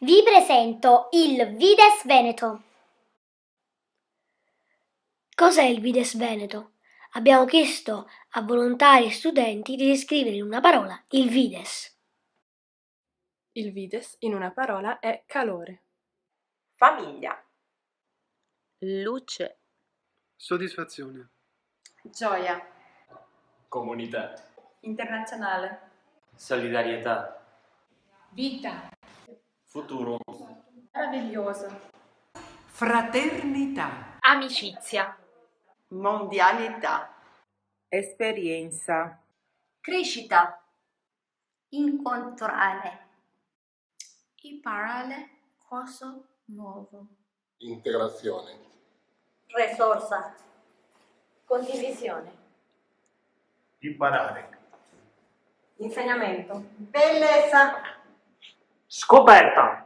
Vi presento il Vides Veneto. Cos'è il Vides Veneto? Abbiamo chiesto a volontari e studenti di descrivere in una parola il Vides. Il Vides, in una parola, è calore. Famiglia. Luce. Soddisfazione. Gioia. Comunità. Internazionale. Solidarietà. Vita. Futuro. Meraviglioso. Fraternità. Amicizia. Mondialità. Esperienza. Crescita. Incontrare. Imparare cosa nuovo. Integrazione. Risorsa. Condivisione. Imparare. Insegnamento. Bellezza. Scoperta.